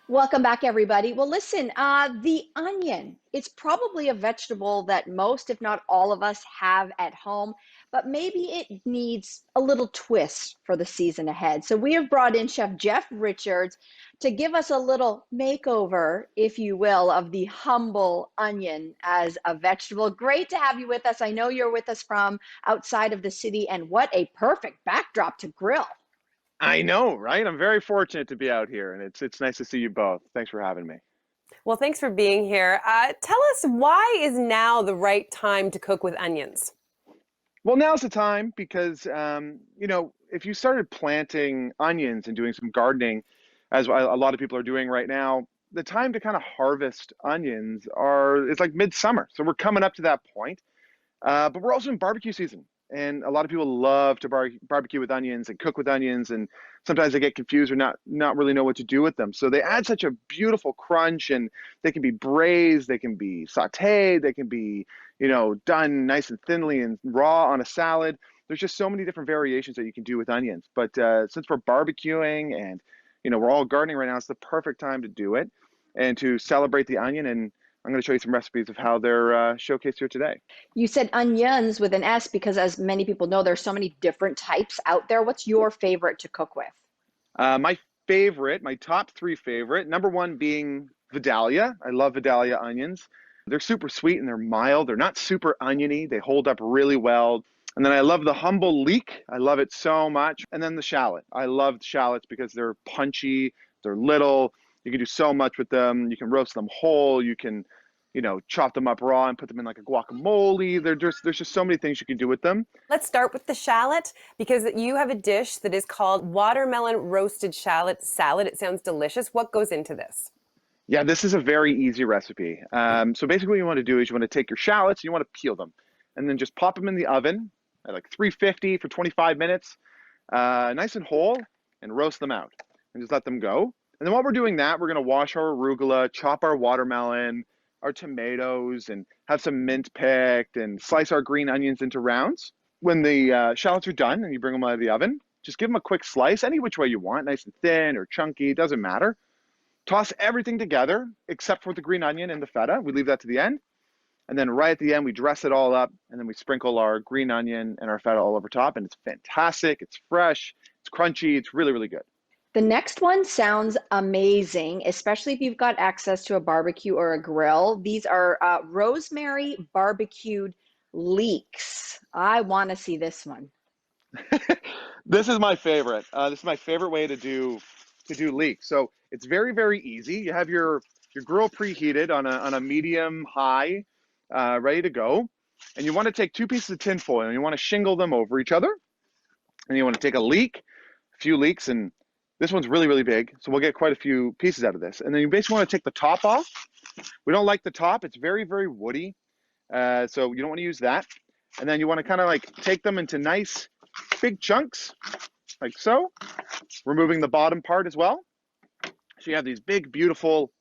Welcome back, everybody. Well, listen, the onion, it's probably a vegetable that most, if not all of us, have at home, but maybe it needs a little twist for the season ahead. So we have brought in Chef Jeff Richards to give us a little makeover, if you will, of the humble onion as a vegetable. Great to have you with us. I know you're with us from outside of the city, and what a perfect backdrop to grill. I know, right? I'm very fortunate to be out here, and it's nice to see you both. Thanks for having me. Well, thanks for being here. Tell us, why is now the right time to cook with onions? Well, now's the time because if you started planting onions and doing some gardening, as a lot of people are doing right now, the time to kind of harvest onions are it's like midsummer. So we're coming up to that point. But we're also in barbecue season, and a lot of people love to barbecue with onions and cook with onions, and sometimes they get confused or not really know what to do with them. So they add such a beautiful crunch, and they can be braised, they can be sautéed, they can be done nice and thinly and raw on a salad. There's just so many different variations that you can do with onions. But since we're barbecuing and we're all gardening right now, it's the perfect time to do it and to celebrate the onion. And I'm going to show you some recipes of how they're showcased here today. You said onions with an S because, as many people know, there's so many different types out there. What's your favorite to cook with? My top three favorite, number one being Vidalia. I love Vidalia onions. They're super sweet and they're mild. They're not super oniony. They hold up really well. And then I love the humble leek. I love it so much. And then the shallot. I love shallots because they're punchy. They're little. You can do so much with them. You can roast them whole. You can, chop them up raw and put them in like a guacamole. There's just so many things you can do with them. Let's start with the shallot, because you have a dish that is called watermelon roasted shallot salad. It sounds delicious. What goes into this? Yeah, this is a very easy recipe. So basically what you want to do is you want to take your shallots, you want to peel them, and then just pop them in the oven at like 350 for 25 minutes, nice and whole, and roast them out, and just let them go. And then while we're doing that, we're going to wash our arugula, chop our watermelon, our tomatoes, and have some mint picked, and slice our green onions into rounds. When the shallots are done and you bring them out of the oven, just give them a quick slice, any which way you want, nice and thin or chunky, doesn't matter. Toss everything together except for the green onion and the feta. We leave that to the end. And then right at the end, we dress it all up, and then we sprinkle our green onion and our feta all over top. And it's fantastic. It's fresh. It's crunchy. It's really, really good. The next one sounds amazing, especially if you've got access to a barbecue or a grill. These are rosemary barbecued leeks. I want to see this one. This is my favorite. This is my favorite way to do leeks. So it's very, very easy. You have your grill preheated on a medium high, ready to go. And you want to take two pieces of tin foil and you want to shingle them over each other. And you want to take a few leeks, and this one's really, really big. So we'll get quite a few pieces out of this. And then you basically want to take the top off. We don't like the top. It's very, very woody. So you don't want to use that. And then you want to kind of like take them into nice big chunks, like so, removing the bottom part as well. So you have these big, beautiful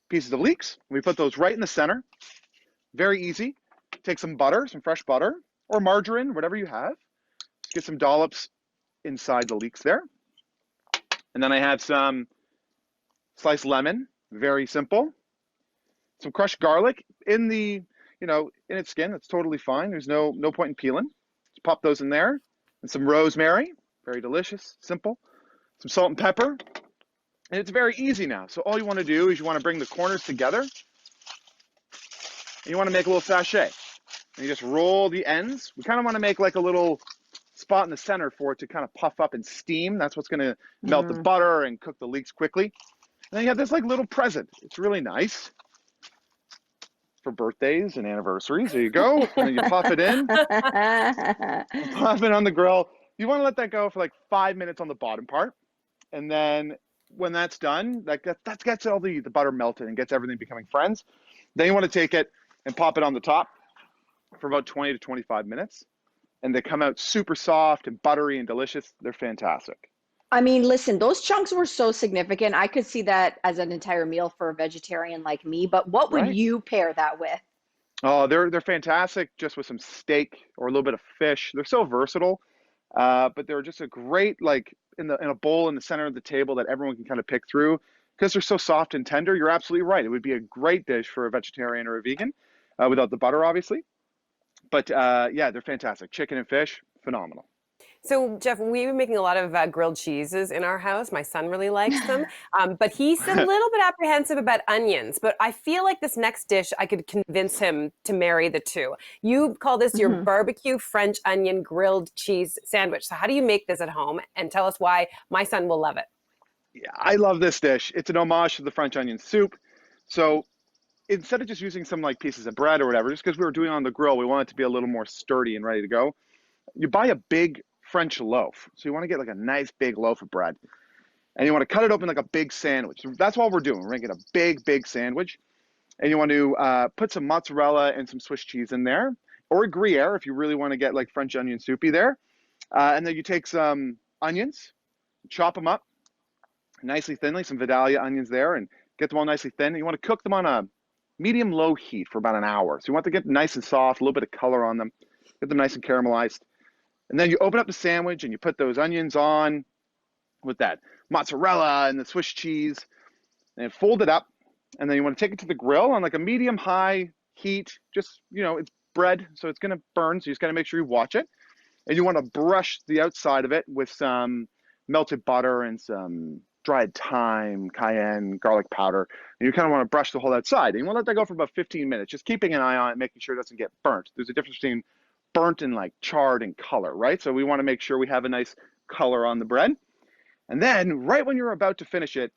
pieces of leeks. We put those right in the center. Very easy. Take some butter, some fresh butter, or margarine, whatever you have. Get some dollops inside the leeks there. And then I have some sliced lemon, very simple. Some crushed garlic in in its skin. That's totally fine. There's no point in peeling. Just pop those in there. And some rosemary, very delicious, simple. Some salt and pepper. And it's very easy now. So all you want to do is you want to bring the corners together. And you want to make a little sachet. And you just roll the ends. We kind of want to make like a little spot in the center for it to kind of puff up and steam. That's what's going to melt the butter and cook the leeks quickly. And then you have this like little present. It's really nice for birthdays and anniversaries. There you go. And then you pop it in, pop it on the grill. You want to let that go for like 5 minutes on the bottom part. And then when that's done, that gets all the butter melted and gets everything becoming friends. Then you want to take it and pop it on the top for about 20 to 25 minutes. And they come out super soft and buttery and delicious. They're fantastic. I mean, listen, those chunks were so significant. I could see that as an entire meal for a vegetarian like me, but what would Right? you pair that with? Oh, they're fantastic just with some steak or a little bit of fish. They're so versatile. But they're just a great like in a bowl in the center of the table that everyone can kind of pick through. because they're so soft and tender, you're absolutely right. It would be a great dish for a vegetarian or a vegan, without the butter, obviously. But yeah, they're fantastic. Chicken and fish, phenomenal. So, Jeff, we've been making a lot of grilled cheeses in our house. My son really likes them, but he's a little bit apprehensive about onions. But I feel like this next dish, I could convince him to marry the two. You call this your Mhm. barbecue French onion grilled cheese sandwich. So, how do you make this at home? And tell us why my son will love it. Yeah, I love this dish. It's an homage to the French onion soup. So instead of just using some like pieces of bread or whatever, just because we were doing it on the grill, we want it to be a little more sturdy and ready to go. You buy a big French loaf. So you want to get like a nice big loaf of bread, and you want to cut it open like a big sandwich. So that's what we're doing. We're making a big, big sandwich, and you want to put some mozzarella and some Swiss cheese in there, or Gruyere if you really want to get like French onion soupy there. And then you take some onions, chop them up nicely thinly, some Vidalia onions there, and get them all nicely thin. You want to cook them on a medium low heat for about an hour. So you want to get nice and soft, a little bit of color on them, get them nice and caramelized. And then you open up the sandwich and you put those onions on with that mozzarella and the Swiss cheese, and fold it up. And then you want to take it to the grill on like a medium high heat. Just, it's bread, so it's going to burn. So you just got to make sure you watch it. And you want to brush the outside of it with some melted butter and some dried thyme, cayenne, garlic powder. And you kind of want to brush the whole outside. And you want to let that go for about 15 minutes, just keeping an eye on it, making sure it doesn't get burnt. There's a difference between burnt and like charred and color, right? So we want to make sure we have a nice color on the bread. And then right when you're about to finish it,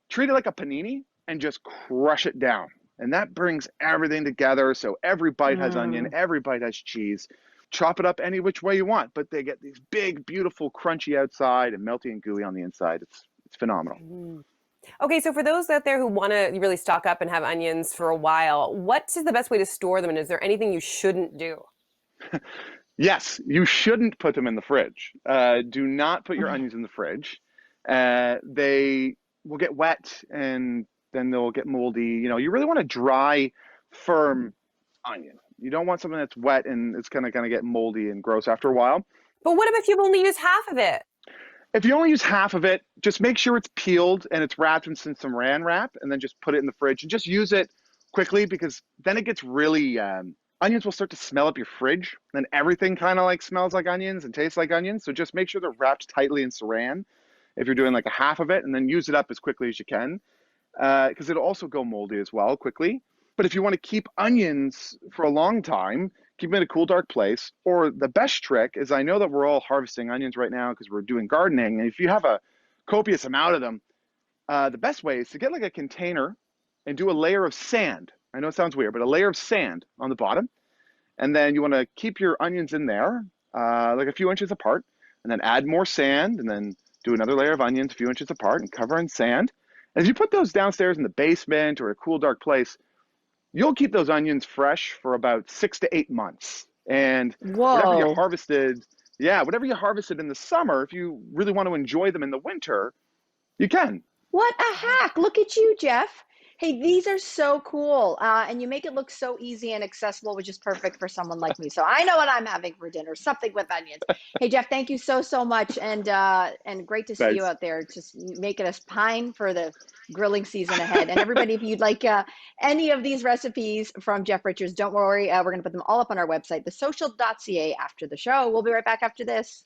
treat it like a panini and just crush it down. And that brings everything together. So every bite has onion, Mm. every bite has cheese. Chop it up any which way you want, but they get these big, beautiful, crunchy outside and melty and gooey on the inside. It's phenomenal. Mm. Okay, so for those out there who want to really stock up and have onions for a while, what is the best way to store them? And is there anything you shouldn't do? Yes, you shouldn't put them in the fridge. Do not put your onions in the fridge. They will get wet and then they'll get moldy. You really want a dry, firm onion. You don't want something that's wet and it's kind of going to get moldy and gross after a while. But what if you've only used half of it? If you only use half of it, just make sure it's peeled and it's wrapped in some saran wrap, and then just put it in the fridge and just use it quickly, because then it gets really onions will start to smell up your fridge. Then everything kind of like smells like onions and tastes like onions. So just make sure they're wrapped tightly in saran if you're doing like a half of it, and then use it up as quickly as you can, because it'll also go moldy as well quickly. But if you want to keep onions for a long time, keep them in a cool, dark place. Or the best trick is, I know that we're all harvesting onions right now because we're doing gardening. And if you have a copious amount of them, the best way is to get like a container and do a layer of sand. I know it sounds weird, but a layer of sand on the bottom. And then you want to keep your onions in there, like a few inches apart, and then add more sand, and then do another layer of onions a few inches apart and cover in sand. And if you put those downstairs in the basement or a cool, dark place, you'll keep those onions fresh for about 6 to 8 months. And whatever you Whoa. harvested, yeah, whatever you harvested in the summer, if you really want to enjoy them in the winter, you can. What a hack. Look at you, Jeff. Hey, these are so cool. And you make it look so easy and accessible, which is perfect for someone like me. So I know what I'm having for dinner, something with onions. Hey, Jeff, thank you so, so much. And great to see you Thanks. out there, just making us pine for the grilling season ahead. And everybody, if you'd like any of these recipes from Jeff Richards, don't worry. We're going to put them all up on our website, thesocial.ca, after the show. We'll be right back after this.